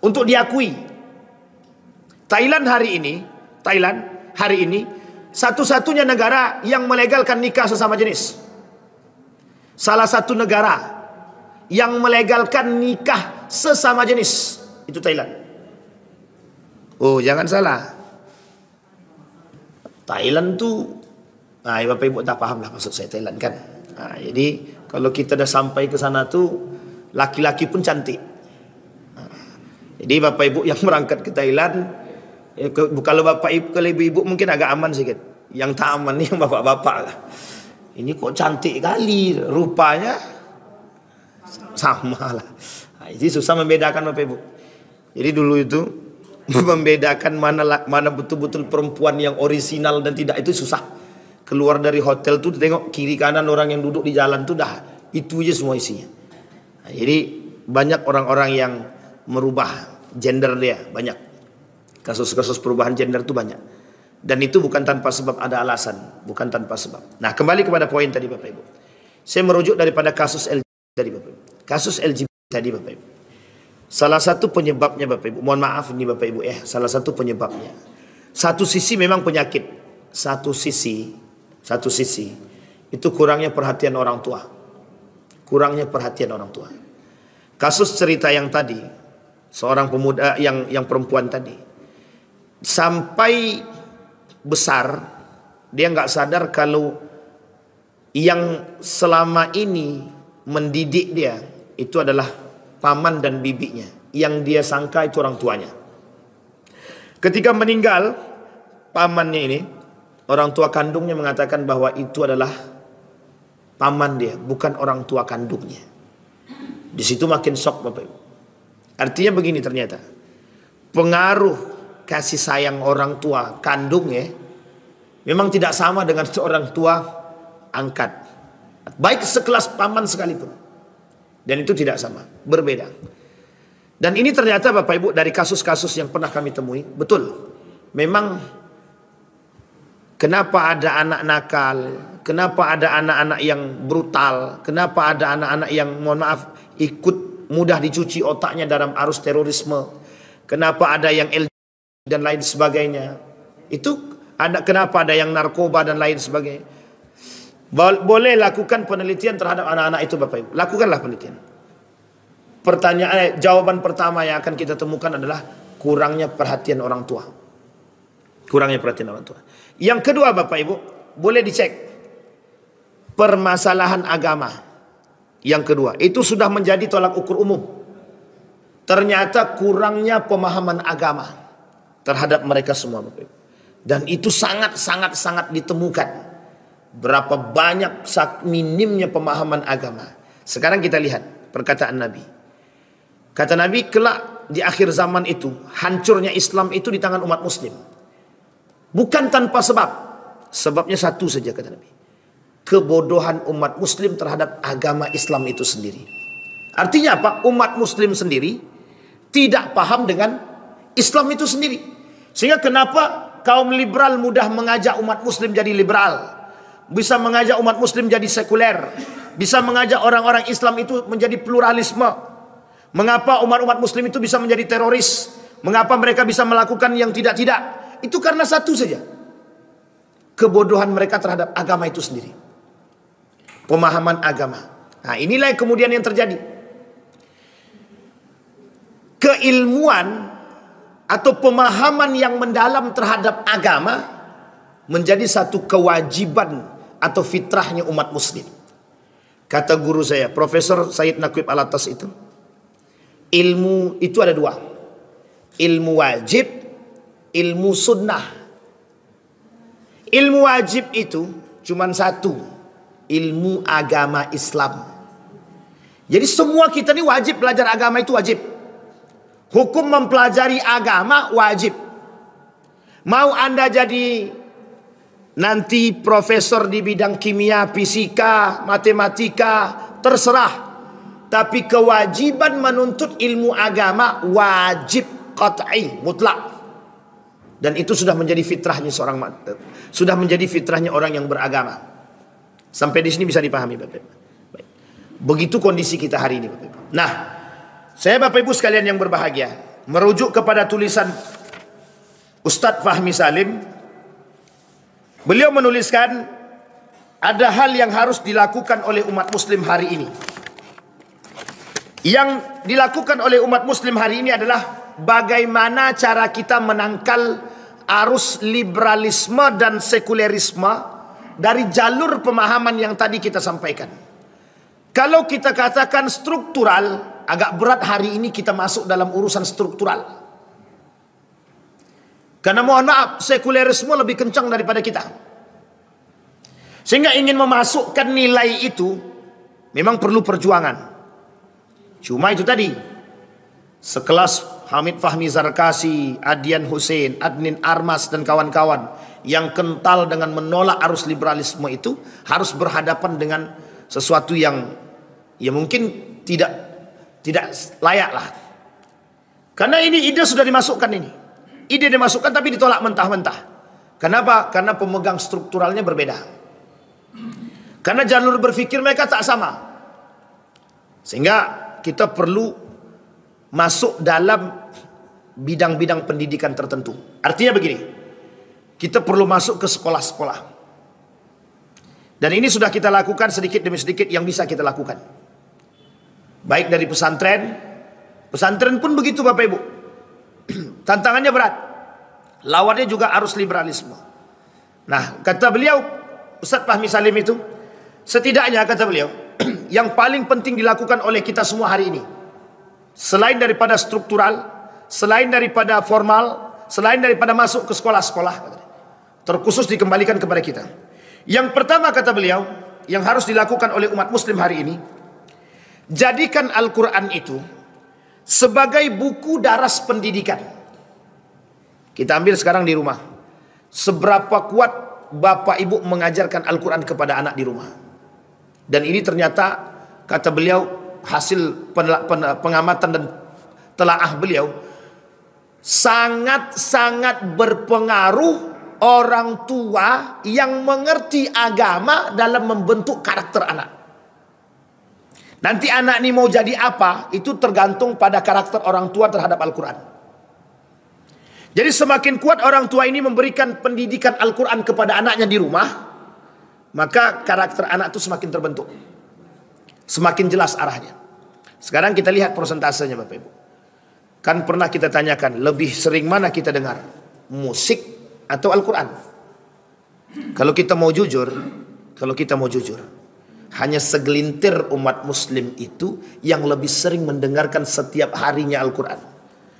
untuk diakui. Thailand hari ini satu-satunya negara yang melegalkan nikah sesama jenis. Salah satu negara yang melegalkan nikah sesama jenis itu Thailand. Oh, jangan salah. Thailand tuh, Bapak Ibu tak paham lah maksud saya Thailand kan. Jadi kalau kita dah sampai ke sana tuh laki-laki pun cantik. Jadi Bapak Ibu yang berangkat ke Thailand, kalau Bapak Ibu, kalau Ibu mungkin agak aman sedikit. Yang tak aman nih yang bapak-bapak lah. Ini kok cantik kali, rupanya sama lah. Jadi susah membedakan Bapak Ibu. Jadi dulu itu membedakan mana betul-betul perempuan yang orisinal dan tidak itu susah. Keluar dari hotel tuh tengok kiri kanan orang yang duduk di jalan tuh dah itu aja semua isinya. Jadi banyak orang-orang yang merubah gender dia, banyak. Kasus-kasus perubahan gender itu banyak. Dan itu bukan tanpa sebab, ada alasan, bukan tanpa sebab. Nah, kembali kepada poin tadi Bapak Ibu. Saya merujuk daripada kasus LGBT tadi Bapak Ibu. Kasus LGBT tadi Bapak Ibu. Salah satu penyebabnya Bapak Ibu, mohon maaf ini Bapak Ibu salah satu penyebabnya. Satu sisi memang penyakit, satu sisi itu kurangnya perhatian orang tua. Kurangnya perhatian orang tua. Kasus cerita yang tadi, seorang pemuda yang perempuan tadi, sampai besar dia nggak sadar kalau yang selama ini mendidik dia itu adalah paman dan bibinya, yang dia sangka itu orang tuanya. Ketika meninggal pamannya ini, orang tua kandungnya mengatakan bahwa itu adalah paman dia, bukan orang tua kandungnya. Di situ makin shock Bapak Ibu. Artinya begini, ternyata pengaruh kasih sayang orang tua kandung memang tidak sama dengan seorang tua angkat, baik sekelas paman sekalipun. Dan itu tidak sama, berbeda. Dan ini ternyata Bapak Ibu dari kasus-kasus yang pernah kami temui, betul. Memang kenapa ada anak nakal, kenapa ada anak-anak yang brutal, kenapa ada anak-anak yang mohon maaf ikut mudah dicuci otaknya dalam arus terorisme, kenapa ada yang LGBT dan lain sebagainya. Itu ada, kenapa ada yang narkoba dan lain sebagainya. Boleh lakukan penelitian terhadap anak-anak itu Bapak Ibu. Lakukanlah penelitian. Jawaban pertama yang akan kita temukan adalah kurangnya perhatian orang tua. Kurangnya perhatian orang tua. Yang kedua Bapak Ibu, boleh dicek permasalahan agama. Yang kedua, itu sudah menjadi tolak ukur umum. Ternyata kurangnya pemahaman agama terhadap mereka semua Bapak Ibu. Dan itu sangat ditemukan. Berapa banyak minimnya pemahaman agama. Sekarang kita lihat perkataan Nabi. Kata Nabi, kelak di akhir zaman itu, hancurnya Islam itu di tangan umat muslim. Bukan tanpa sebab. Sebabnya satu saja kata Nabi. Kebodohan umat muslim terhadap agama Islam itu sendiri. Artinya apa? Umat muslim sendiri tidak paham dengan Islam itu sendiri. Sehingga kenapa kaum liberal mudah mengajak umat muslim jadi liberal, bisa mengajak umat muslim jadi sekuler, bisa mengajak orang-orang Islam itu menjadi pluralisme. Mengapa umat-umat muslim itu bisa menjadi teroris? Mengapa mereka bisa melakukan yang tidak-tidak? Itu karena satu saja, kebodohan mereka terhadap agama itu sendiri. Pemahaman agama. Nah, inilah yang kemudian yang terjadi. Keilmuan atau pemahaman yang mendalam terhadap agama menjadi satu kewajiban atau fitrahnya umat muslim. Kata guru saya, Profesor Said Naqib Alatas itu, ilmu itu ada dua. Ilmu wajib, ilmu sunnah. Ilmu wajib itu cuma satu, ilmu agama Islam. Jadi semua kita ini wajib belajar agama, itu wajib. Hukum mempelajari agama wajib. Mau Anda jadi nanti profesor di bidang kimia, fisika, matematika, terserah. Tapi kewajiban menuntut ilmu agama wajib qat'i, mutlak. Dan itu sudah menjadi fitrahnya sudah menjadi fitrahnya orang yang beragama. Sampai di sini bisa dipahami Bapak Ibu. Begitu kondisi kita hari ini Bapak Ibu. Nah, saya Bapak Ibu sekalian yang berbahagia, merujuk kepada tulisan Ustadz Fahmi Salim. Beliau menuliskan ada hal yang harus dilakukan oleh umat muslim hari ini. Yang dilakukan oleh umat muslim hari ini adalah bagaimana cara kita menangkal arus liberalisme dan sekulerisme dari jalur pemahaman yang tadi kita sampaikan. Kalau kita katakan struktural, agak berat hari ini kita masuk dalam urusan struktural. Karena mohon maaf, sekulerisme lebih kencang daripada kita. Sehingga ingin memasukkan nilai itu memang perlu perjuangan. Cuma itu tadi, sekelas Hamid Fahmi Zarkasi, Adian Hussein, Adnin Armas dan kawan-kawan yang kental dengan menolak arus liberalisme itu harus berhadapan dengan sesuatu yang ya mungkin tidak layak lah. Karena ini ide sudah dimasukkan ini. Ide dimasukkan tapi ditolak mentah-mentah. Kenapa? Karena pemegang strukturalnya berbeda. Karena jalur berpikir mereka tak sama. Sehingga kita perlu masuk dalam bidang-bidang pendidikan tertentu. Artinya begini, kita perlu masuk ke sekolah-sekolah. Dan ini sudah kita lakukan sedikit demi sedikit yang bisa kita lakukan. Baik dari pesantren. Pesantren pun begitu Bapak Ibu. Tantangannya berat. Lawannya juga arus liberalisme. Nah, kata beliau, Ustadz Fahmi Salim itu, setidaknya kata beliau, yang paling penting dilakukan oleh kita semua hari ini, selain daripada struktural, selain daripada formal, selain daripada masuk ke sekolah-sekolah, terkhusus dikembalikan kepada kita. Yang pertama kata beliau, yang harus dilakukan oleh umat muslim hari ini, jadikan Al-Quran itu sebagai buku daras pendidikan. Kita ambil sekarang di rumah. Seberapa kuat bapak ibu mengajarkan Al-Quran kepada anak di rumah. Dan ini ternyata kata beliau hasil pengamatan dan telaah beliau, sangat-sangat berpengaruh orang tua yang mengerti agama dalam membentuk karakter anak. Nanti anak ini mau jadi apa, itu tergantung pada karakter orang tua terhadap Al-Quran. Jadi semakin kuat orang tua ini memberikan pendidikan Al-Quran kepada anaknya di rumah, maka karakter anak itu semakin terbentuk. Semakin jelas arahnya. Sekarang kita lihat persentasenya Bapak Ibu. Kan pernah kita tanyakan, lebih sering mana kita dengar? Musik atau Al-Quran? Kalau kita mau jujur, hanya segelintir umat muslim itu yang lebih sering mendengarkan setiap harinya Al-Quran.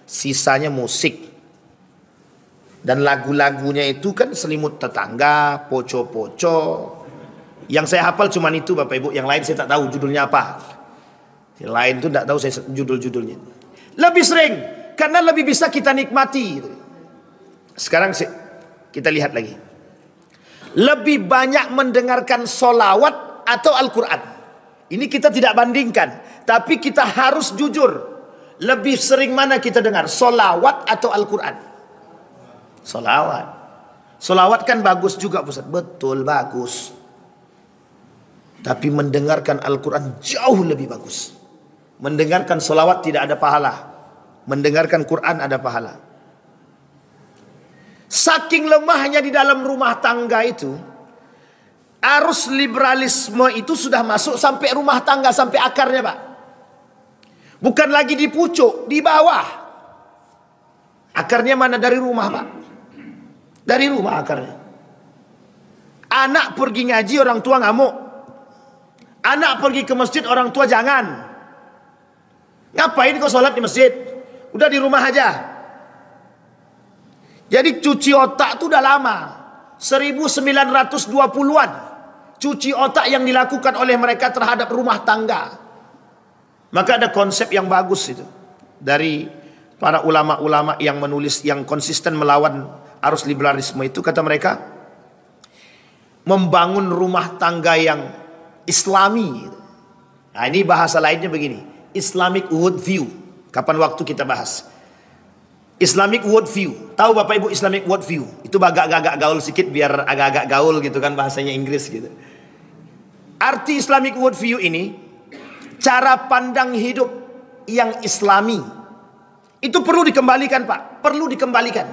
Sisanya musik. Dan lagu-lagunya itu kan selimut tetangga, poco-poco. Yang saya hafal cuma itu Bapak Ibu. Yang lain saya tak tahu judulnya apa. Yang lain itu tak tahu saya judul-judulnya. Lebih sering. Karena lebih bisa kita nikmati. Sekarang kita lihat lagi. Lebih banyak mendengarkan solawat atau Al-Quran. Ini kita tidak bandingkan. Tapi kita harus jujur. Lebih sering mana kita dengar? Solawat atau Al-Quran? Solawat. Solawat kan bagus juga Ustaz. Betul, bagus. Tapi mendengarkan Al-Quran jauh lebih bagus. Mendengarkan solawat tidak ada pahala. Mendengarkan Quran ada pahala. Saking lemahnya di dalam rumah tangga itu, arus liberalisme itu sudah masuk sampai rumah tangga, sampai akarnya Pak. Bukan lagi di pucuk, di bawah. Akarnya mana? Dari rumah Pak. Dari rumah akarnya. Anak pergi ngaji, orang tua ngamuk. Anak pergi ke masjid, orang tua jangan. Ngapain kau sholat di masjid? Udah di rumah aja. Jadi cuci otak itu udah lama. 1920-an. Cuci otak yang dilakukan oleh mereka terhadap rumah tangga. Maka ada konsep yang bagus itu. Dari para ulama-ulama yang menulis, yang konsisten melawan arus liberalisme itu, kata mereka, membangun rumah tangga yang Islami. Nah, ini bahasa lainnya begini, Islamic worldview. Kapan waktu kita bahas Islamic worldview. Tahu Bapak Ibu Islamic worldview? Itu agak-agak gaul sedikit biar agak-agak gaul gitu kan, bahasanya Inggris gitu. Arti Islamic worldview ini cara pandang hidup yang Islami. Itu perlu dikembalikan Pak, perlu dikembalikan.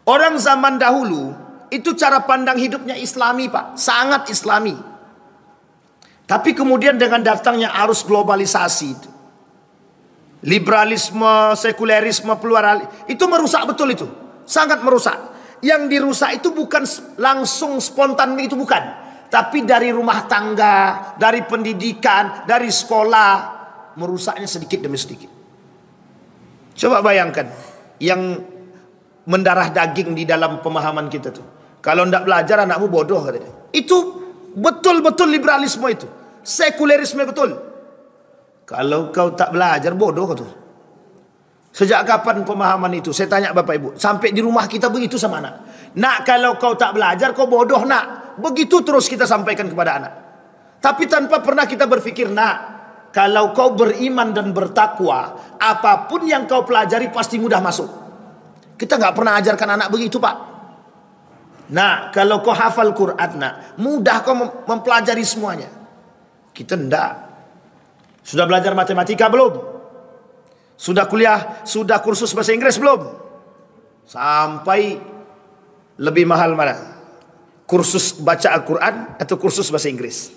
Orang zaman dahulu itu cara pandang hidupnya Islami Pak, sangat Islami. Tapi kemudian dengan datangnya arus globalisasi itu, liberalisme, sekulerisme, pluralis, itu merusak betul itu. Sangat merusak. Yang dirusak itu bukan langsung spontan, itu bukan. Tapi dari rumah tangga, dari pendidikan, dari sekolah, merusaknya sedikit demi sedikit. Coba bayangkan yang mendarah daging di dalam pemahaman kita tuh. Kalau ndak belajar anakmu bodoh katanya. Itu betul-betul liberalisme itu. Sekulerisme betul. Kalau kau tak belajar bodoh kau tuh. Sejak kapan pemahaman itu? Saya tanya Bapak Ibu. Sampai di rumah kita begitu sama anak. Nak, kalau kau tak belajar kau bodoh nak. Begitu terus kita sampaikan kepada anak. Tapi tanpa pernah kita berpikir, nak, kalau kau beriman dan bertakwa, apapun yang kau pelajari pasti mudah masuk. Kita nggak pernah ajarkan anak begitu Pak. Nah, kalau kau hafal Quran, nak, mudah kau mempelajari semuanya. Kita enggak. Sudah belajar matematika belum? Sudah kuliah, sudah kursus bahasa Inggris belum? Sampai lebih mahal mana? Kursus baca Al-Quran atau kursus bahasa Inggris?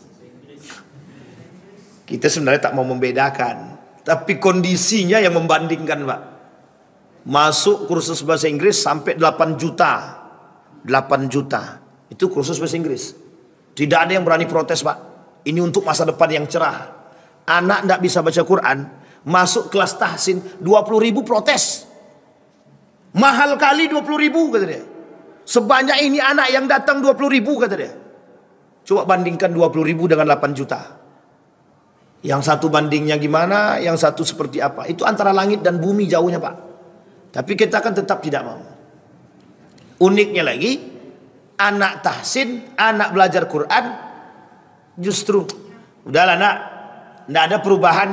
Kita sebenarnya tak mau membedakan, tapi kondisinya yang membandingkan Pak. Masuk kursus bahasa Inggris sampai 8 juta. 8 juta. Itu kursus bahasa Inggris. Tidak ada yang berani protes Pak. Ini untuk masa depan yang cerah. Anak tidak bisa baca Quran, masuk kelas tahsin 20.000 protes. Mahal kali 20.000 kata dia. Sebanyak ini anak yang datang 20.000 kata dia. Coba bandingkan 20.000 dengan 8 juta. Yang satu bandingnya gimana, yang satu seperti apa. Itu antara langit dan bumi jauhnya Pak. Tapi kita kan tetap tidak mau. Uniknya lagi, anak tahsin, anak belajar Quran, justru udahlah nak, tidak ada perubahan,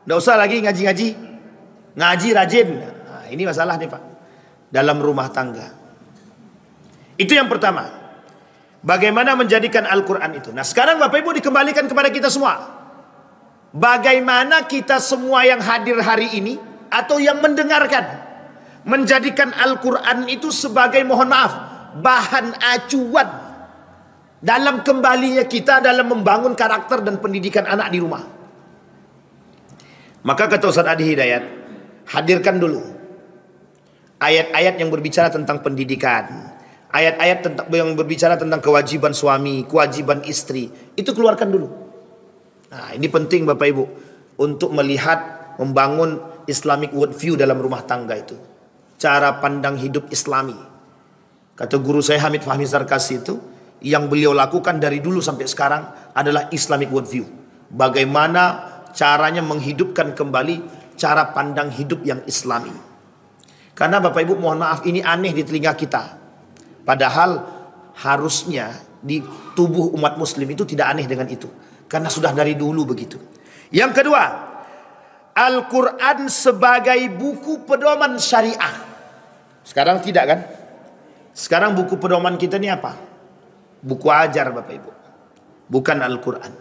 tidak usah lagi ngaji-ngaji, ngaji rajin. Nah, ini masalah nih Pak, dalam rumah tangga. Itu yang pertama. Bagaimana menjadikan Al-Quran itu. Nah sekarang Bapak Ibu dikembalikan kepada kita semua. Bagaimana kita semua yang hadir hari ini atau yang mendengarkan menjadikan Al-Quran itu sebagai, mohon maaf, bahan acuan dalam kembalinya kita dalam membangun karakter dan pendidikan anak di rumah. Maka kata Ustaz Adi Hidayat, hadirkan dulu ayat-ayat yang berbicara tentang pendidikan, ayat-ayat yang berbicara tentang kewajiban suami, kewajiban istri, itu keluarkan dulu. Nah, ini penting Bapak Ibu untuk melihat, membangun Islamic worldview dalam rumah tangga itu. Cara pandang hidup Islami. Kata guru saya Hamid Fahmi Sarkasi itu, yang beliau lakukan dari dulu sampai sekarang adalah Islamic worldview. Bagaimana caranya menghidupkan kembali cara pandang hidup yang Islami. Karena Bapak Ibu mohon maaf, ini aneh di telinga kita. Padahal harusnya di tubuh umat muslim itu tidak aneh dengan itu. Karena sudah dari dulu begitu. Yang kedua, Al-Quran sebagai buku pedoman syariah. Sekarang tidak kan? Sekarang buku pedoman kita ini apa? Buku ajar Bapak Ibu. Bukan Al-Quran.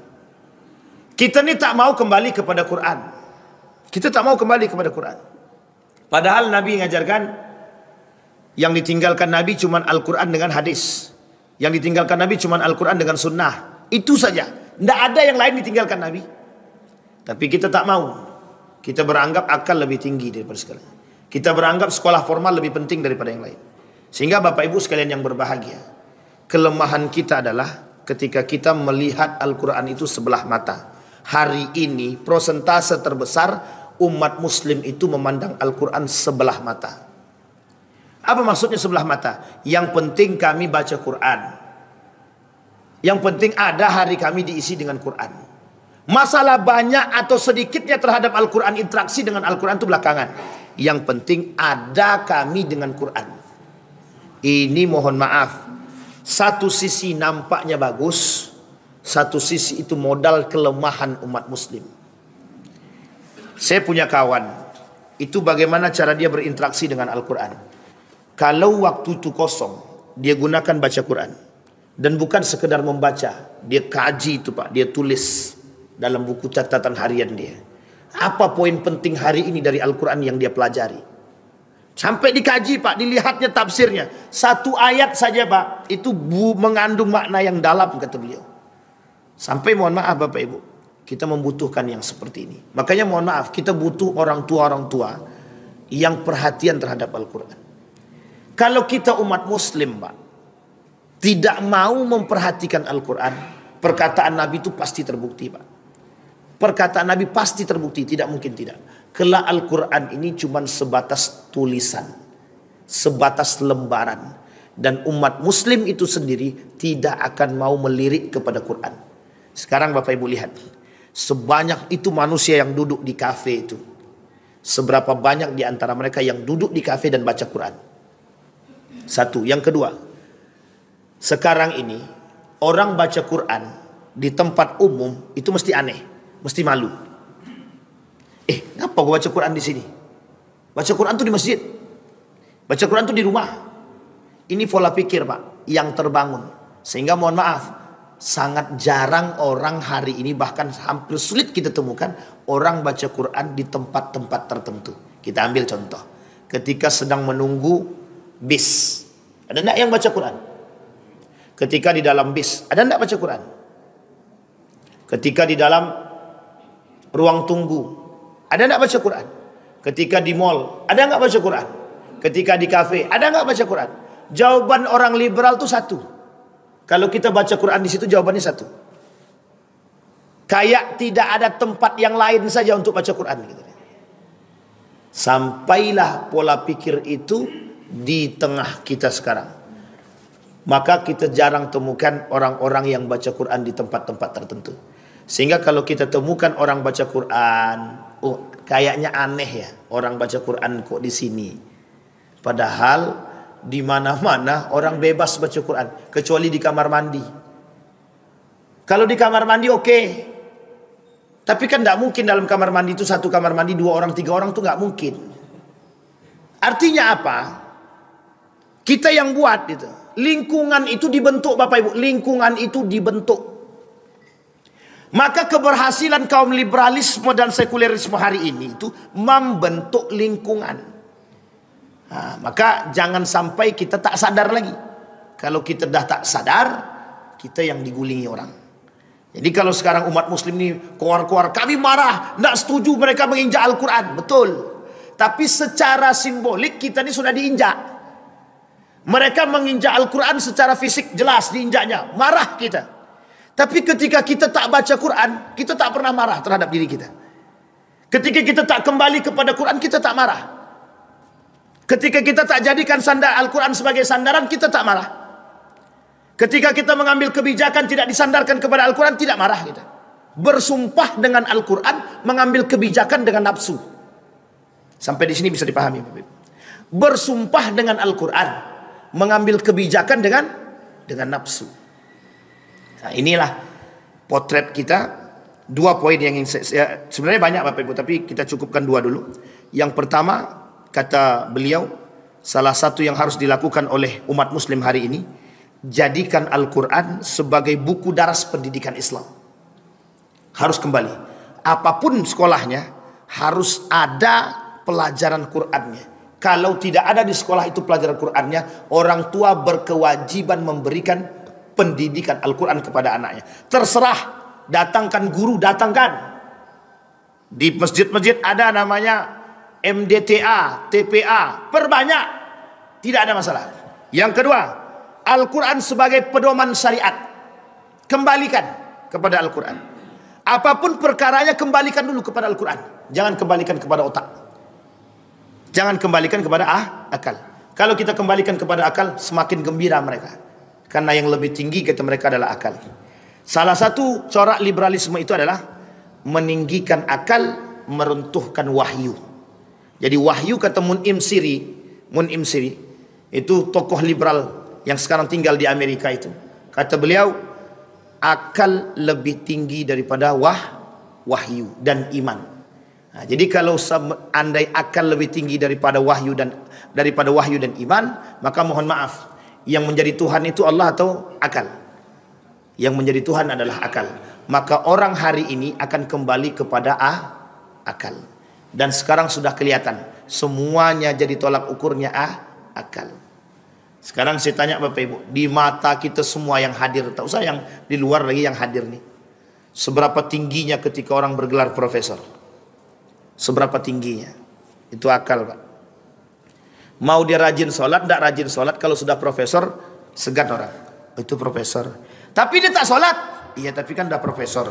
Kita ini tak mau kembali kepada Quran. Kita tak mau kembali kepada Quran. Padahal Nabi mengajarkan, yang ditinggalkan Nabi cuma Al-Quran dengan hadis. Yang ditinggalkan Nabi cuma Al-Quran dengan sunnah. Itu saja. Tidak ada yang lain ditinggalkan Nabi. Tapi kita tak mau. Kita beranggap akal lebih tinggi daripada segalanya. Kita beranggap sekolah formal lebih penting daripada yang lain. Sehingga Bapak Ibu sekalian yang berbahagia, kelemahan kita adalah ketika kita melihat Al-Quran itu sebelah mata. Hari ini prosentase terbesar umat muslim itu memandang Al-Quran sebelah mata. Apa maksudnya sebelah mata? Yang penting kami baca Quran. Yang penting ada hari kami diisi dengan Quran. Masalah banyak atau sedikitnya terhadap Al-Quran, interaksi dengan Al-Quran itu belakangan. Yang penting ada kami dengan Quran. Ini mohon maaf, satu sisi nampaknya bagus, satu sisi itu modal kelemahan umat muslim. Saya punya kawan, itu bagaimana cara dia berinteraksi dengan Al-Quran. Kalau waktu itu kosong, dia gunakan baca Quran. Dan bukan sekedar membaca, dia kaji itu Pak, dia tulis dalam buku catatan harian dia. Apa poin penting hari ini dari Al-Quran yang dia pelajari? Sampai dikaji Pak, dilihatnya tafsirnya. Satu ayat saja Pak, itu mengandung makna yang dalam kata beliau. Sampai mohon maaf Bapak Ibu, kita membutuhkan yang seperti ini. Makanya mohon maaf, kita butuh orang tua yang perhatian terhadap Al-Quran. Kalau kita umat muslim Pak, tidak mau memperhatikan Al-Quran, perkataan Nabi itu pasti terbukti Pak. Perkataan Nabi pasti terbukti, tidak mungkin tidak. Kelak Al-Quran ini cuma sebatas tulisan, sebatas lembaran. Dan umat muslim itu sendiri tidak akan mau melirik kepada Quran. Sekarang Bapak Ibu lihat, sebanyak itu manusia yang duduk di kafe itu, seberapa banyak di antara mereka yang duduk di kafe dan baca Quran? Satu. Yang kedua, sekarang ini orang baca Quran di tempat umum itu mesti aneh, mesti malu. Ngapa gue baca Quran di sini? Baca Quran tuh di masjid, baca Quran tuh di rumah. Ini pola pikir Pak yang terbangun. Sehingga mohon maaf, sangat jarang orang hari ini, bahkan hampir sulit kita temukan orang baca Quran di tempat-tempat tertentu. Kita ambil contoh, ketika sedang menunggu bis, ada enggak yang baca Quran? Ketika di dalam bis, ada enggak baca Quran? Ketika di dalam ruang tunggu, ada enggak baca Quran? Ketika di mall, ada enggak baca Quran? Ketika di kafe, ada enggak baca Quran? Jawaban orang liberal itu satu. Kalau kita baca Quran di situ, jawabannya satu. Kayak tidak ada tempat yang lain saja untuk baca Quran gitu. Sampailah pola pikir itu di tengah kita sekarang. Maka kita jarang temukan orang-orang yang baca Quran di tempat-tempat tertentu. Sehingga kalau kita temukan orang baca Quran, oh kayaknya aneh ya, orang baca Quran kok di sini. Padahal di mana-mana orang bebas baca Quran, kecuali di kamar mandi. Kalau di kamar mandi oke. Tapi kan tidak mungkin dalam kamar mandi itu, satu kamar mandi 2 orang 3 orang tuh nggak mungkin. Artinya apa? Kita yang buat itu. Lingkungan itu dibentuk Bapak Ibu, lingkungan itu dibentuk. Maka keberhasilan kaum liberalisme dan sekulerisme hari ini itu membentuk lingkungan. Nah, maka jangan sampai kita tak sadar lagi. Kalau kita dah tak sadar, kita yang digulingi orang. Jadi kalau sekarang umat muslim ini keluar-keluar, kami marah, tidak setuju mereka menginjak Al-Quran. Betul. Tapi secara simbolik kita ini sudah diinjak. Mereka menginjak Al-Quran secara fisik jelas diinjaknya. Marah kita. Tapi ketika kita tak baca Quran, kita tak pernah marah terhadap diri kita. Ketika kita tak kembali kepada Quran, kita tak marah. Ketika kita tak jadikan sandar Al-Quran sebagai sandaran, kita tak marah. Ketika kita mengambil kebijakan tidak disandarkan kepada Al-Quran, tidak marah kita. Bersumpah dengan Al-Quran, mengambil kebijakan dengan nafsu. Sampai di sini bisa dipahami. Bersumpah dengan Al-Quran, mengambil kebijakan dengan nafsu. Nah, inilah potret kita. Dua poin yang ingin sebenarnya banyak Bapak Ibu, tapi kita cukupkan dua dulu. Yang pertama, kata beliau, salah satu yang harus dilakukan oleh umat muslim hari ini, jadikan Al-Quran sebagai buku daras pendidikan Islam. Harus kembali. Apapun sekolahnya, harus ada pelajaran Qur'annya. Kalau tidak ada di sekolah itu pelajaran Qur'annya, orang tua berkewajiban memberikan pendidikan Al-Quran kepada anaknya. Terserah, datangkan guru, datangkan. Di masjid-masjid ada namanya MDTA, TPA, perbanyak. Tidak ada masalah. Yang kedua, Al-Quran sebagai pedoman syariat. Kembalikan kepada Al-Quran. Apapun perkaranya, kembalikan dulu kepada Al-Quran. Jangan kembalikan kepada otak. Jangan kembalikan kepada akal. Kalau kita kembalikan kepada akal, semakin gembira mereka. Karena yang lebih tinggi kata mereka adalah akal. Salah satu corak liberalisme itu adalah meninggikan akal, meruntuhkan wahyu. Jadi wahyu kata Mun'im Siri itu tokoh liberal yang sekarang tinggal di Amerika itu. Kata beliau, akal lebih tinggi daripada wahyu dan iman. Nah, jadi kalau andai akal lebih tinggi daripada wahyu dan iman, maka mohon maaf, yang menjadi Tuhan itu Allah atau akal? Yang menjadi Tuhan adalah akal. Maka orang hari ini akan kembali kepada akal. Dan sekarang sudah kelihatan, semuanya jadi tolak ukurnya akal. Sekarang saya tanya Bapak Ibu, di mata kita semua yang hadir, tak usah yang di luar lagi yang hadir nih, seberapa tingginya ketika orang bergelar profesor? Seberapa tingginya? Itu akal, Pak. Mau dia rajin sholat, tidak rajin sholat, kalau sudah profesor, segan orang. Itu profesor. Tapi dia tak sholat. Iya, tapi kan udah profesor.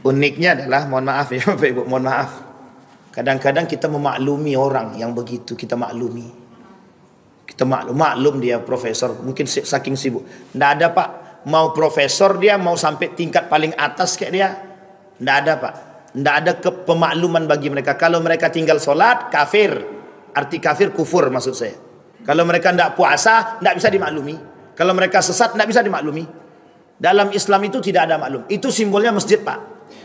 Uniknya adalah, mohon maaf ya Bapak Ibu, mohon maaf. Kadang-kadang kita memaklumi orang yang begitu, kita maklumi. Kita maklum dia profesor, mungkin saking sibuk. Tidak ada Pak, mau profesor dia, mau sampai tingkat paling atas kayak dia. Tidak ada Pak. Tidak ada pemakluman bagi mereka. Kalau mereka tinggal sholat, kafir. Arti kafir, kufur maksud saya. Kalau mereka tidak puasa, tidak bisa dimaklumi. Kalau mereka sesat, tidak bisa dimaklumi. Dalam Islam itu tidak ada maklum. Itu simbolnya masjid Pak.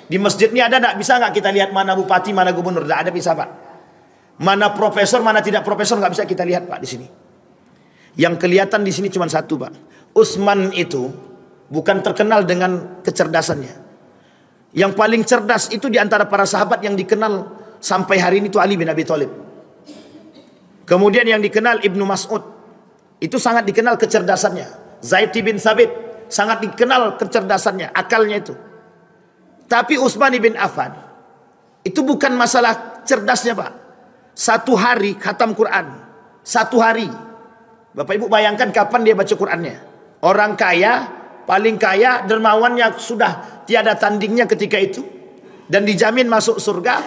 Di masjid ini ada, tidak bisa nggak kita lihat mana bupati, mana gubernur? Tidak ada, bisa Pak. Mana profesor, mana tidak profesor, nggak bisa kita lihat Pak di sini. Yang kelihatan di sini cuma satu Pak. Utsman itu bukan terkenal dengan kecerdasannya. Yang paling cerdas itu di antara para sahabat yang dikenal sampai hari ini itu Ali bin Abi Thalib. Kemudian yang dikenal Ibnu Mas'ud. Itu sangat dikenal kecerdasannya. Zaid bin Thabit sangat dikenal kecerdasannya, akalnya itu. Tapi Utsman bin Affan itu bukan masalah cerdasnya Pak. Satu hari khatam Quran. Satu hari. Bapak Ibu bayangkan kapan dia baca Qurannya. Orang kaya, paling kaya, dermawannya sudah tiada tandingnya ketika itu. Dan dijamin masuk surga.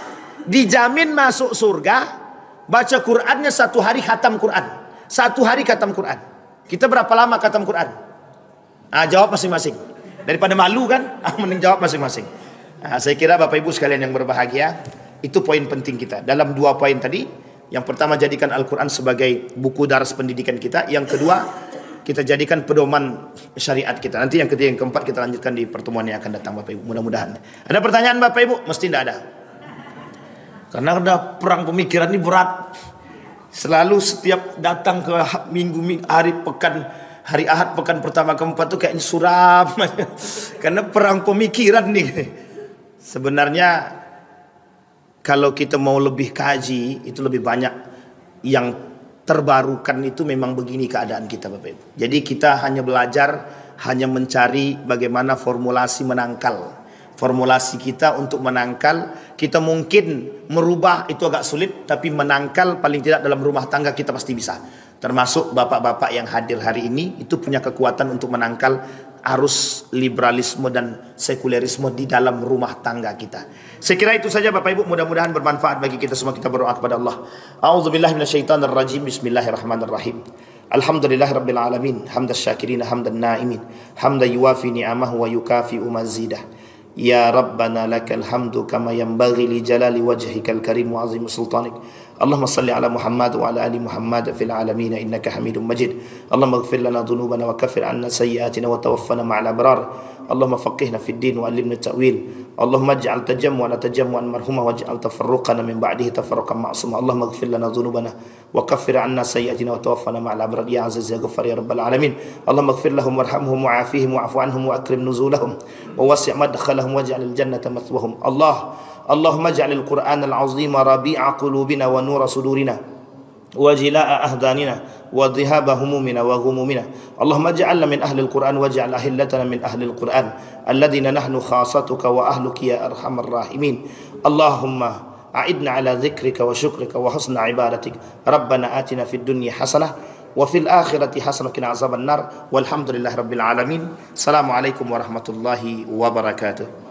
Dijamin masuk surga. Baca Qurannya satu hari khatam Quran. Satu hari khatam Quran. Kita berapa lama khatam Quran? Jawab masing-masing. Daripada malu kan? Mending jawab masing-masing. Saya kira Bapak Ibu sekalian yang berbahagia, itu poin penting kita. Dalam dua poin tadi, yang pertama jadikan Al-Quran sebagai buku daras pendidikan kita. Yang kedua, kita jadikan pedoman syariat kita. Nanti yang ketiga, yang keempat kita lanjutkan di pertemuan yang akan datang Bapak Ibu. Mudah-mudahan. Ada pertanyaan Bapak Ibu? Mesti tidak ada. Karena udah perang pemikiran ini berat. Selalu setiap datang ke minggu, hari pekan, hari Ahad pekan pertama keempat tuh kayaknya suram. Karena perang pemikiran nih. Sebenarnya kalau kita mau lebih kaji, itu lebih banyak yang terbarukan itu memang begini keadaan kita Bapak Ibu. Jadi kita hanya belajar, hanya mencari bagaimana formulasi menangkal. formulasi kita untuk menangkal. Kita mungkin merubah itu agak sulit, tapi menangkal paling tidak dalam rumah tangga kita pasti bisa. Termasuk bapak-bapak yang hadir hari ini itu punya kekuatan untuk menangkal arus liberalisme dan sekulerisme di dalam rumah tangga kita. Saya kira itu saja Bapak Ibu, mudah-mudahan bermanfaat bagi kita semua. Kita berdoa kepada Allah. A'udzubillahi minasyaitonirrajim. Bismillahirrahmanirrahim. Alhamdulillahirabbil alamin. Hamdas syakirin hamdan naimin. Hamdan yuwafi ni'amahu wa yukafi'u mazidah. Ya Rabbana lakal hamdu kama yanbaghi li jalali wajhikal karim wa azim sultanik. Allahumma salli ala Muhammad wa ala ali Muhammad fil alamin innaka Hamidum Majid. Allahumma ighfir lana dhunubana wa kaffir 'anna sayyi'atina wa tawaffana ma'al abrar. Allahumma faqihna fid din wa 'allimna ta'wil. Allahumma ij'al tajammu'ana tajammu'an marhuma waj'al tafarruqana min ba'dihi tafarruqan ma'suma. Allahumma ighfir lana dhunubana wa kaffir 'anna sayyi'atina wa tawaffana ma'al abrar ya aziz ya ghaffar ya rabbal alamin. Allahumma ighfir lahum warhamhum wa'afihim wa'fu 'anhum wa akrim nuzulahum wa wasi' madkhalahum waj'al al-jannata mathwahum. Allahumma ij'alil Qur'anal 'azima rabi'a qulubina wa nura sudurina wa jilaa'a ahdanina wa dhihaba humumina wa ghumumina. Allahumma ij'alna min ahli al-Qur'an waj'al ahillatana min ahli al-Qur'an alladhina nahnu khasatuka wa ahluka ya arhamar rahimin. Allahumma a'idna ala dhikrika wa syukrika wa husna ibadatik. Rabbana atina fid dunya hasanah wa fil akhirati hasanah wa qina azaban nar. Walhamdulillahirabbil alamin. Assalamualaikum warahmatullahi wabarakatuh.